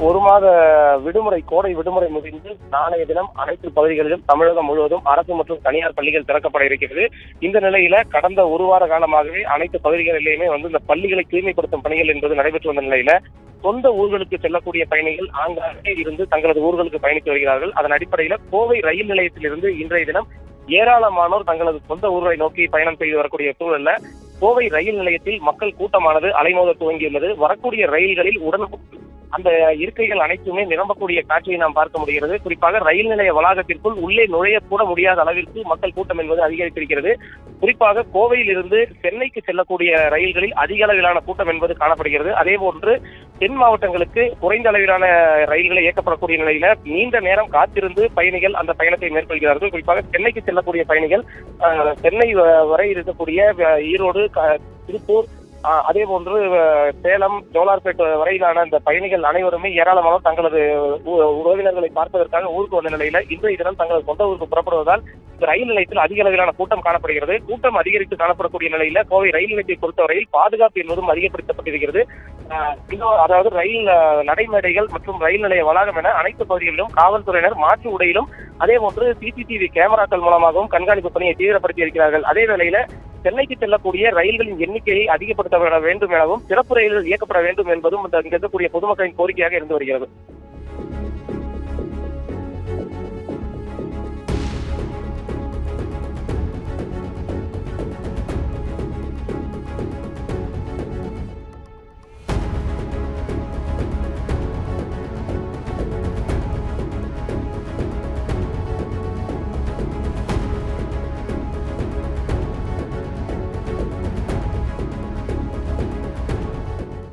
ஒரு மாத விடுமுறை, கோடை விடுமுறை முடிந்து நாளைய தினம் அனைத்து பகுதிகளிலும் தமிழகம் முழுவதும் அரசு மற்றும் தனியார் பள்ளிகள் திறக்கப்பட இருக்கிறது. இந்த நிலையில கடந்த ஒரு வார காலமாகவே அனைத்து பகுதிகளிலேயுமே இந்த பள்ளிகளை தூய்மைப்படுத்தும் பணிகள் என்பது நடைபெற்று வந்த நிலையில சொந்த ஊர்களுக்கு செல்லக்கூடிய பயணிகள் ஆங்காங்கே இருந்து தங்களது ஊர்களுக்கு பயணித்து வருகிறார்கள். அதன் அடிப்படையில கோவை ரயில் நிலையத்திலிருந்து இன்றைய தினம் ஏராளமானோர் தங்களது சொந்த ஊரை நோக்கி பயணம் செய்து வரக்கூடிய சூழல்ல கோவை ரயில் நிலையத்தில் மக்கள் கூட்டமானது அலைமோத துவங்கியுள்ளது. வரக்கூடிய ரயில்களில் உடனுக்குடன் அந்த இருக்கைகள் அனைத்துமே நிரம்பக்கூடிய காட்சியை நாம் பார்க்க முடிகிறது. குறிப்பாக ரயில் நிலைய வளாகத்திற்குள் உள்ளே நுழையக்கூட முடியாத அளவிற்கு மக்கள் கூட்டம் என்பது அதிகரித்திருக்கிறது. குறிப்பாக கோவையில் இருந்து சென்னைக்கு செல்லக்கூடிய ரயில்களில் அதிக அளவிலான கூட்டம் என்பது காணப்படுகிறது. அதே போன்று தென் மாவட்டங்களுக்கு குறைந்த அளவிலான ரயில்களை இயக்கப்படக்கூடிய நிலையில நீண்ட நேரம் காத்திருந்து பயணிகள் அந்த பயணத்தை மேற்கொள்கிறார்கள். குறிப்பாக சென்னைக்கு செல்லக்கூடிய பயணிகள் சென்னை வரை இருக்கக்கூடிய ஈரோடு, திருப்பூர், அதே போன்று சேலம், ஜோலார்பேட் வரையிலான இந்த பயணிகள் அனைவருமே ஏராளமாக தங்களது உறவினர்களை பார்ப்பதற்காக ஊருக்கு வந்த நிலையில இன்றைய தினம் தங்களது சொந்த ஊருக்கு புறப்படுவதால் இந்த ரயில் நிலையத்தில் அதிக அளவிலான கூட்டம் காணப்படுகிறது. கூட்டம் அதிகரித்து காணப்படக்கூடிய நிலையில கோவை ரயில் நிலையத்தை பொறுத்தவரையில் பாதுகாப்பு என்பதும் அதிகப்படுத்தப்பட்டிருக்கிறது. அதாவது ரயில் நடைமேடைகள் மற்றும் ரயில் நிலைய வளாகம் என அனைத்து பகுதிகளிலும் காவல்துறையினர் மாற்று உடையிலும் அதே போன்று சிசிடிவி கேமராக்கள் மூலமாகவும் கண்காணிப்பு பணியை தீவிரப்படுத்தி இருக்கிறார்கள். அதே வேளையில சென்னைக்கு செல்லக்கூடிய ரயில்களின் எண்ணிக்கையை அதிகப்படுத்த வேண்டும் எனவும் சிறப்பு ரயில்கள் இயக்கப்பட வேண்டும் என்பதும் இங்கு இருக்கக்கூடிய பொதுமக்களின் கோரிக்கையாக இருந்து வருகிறது.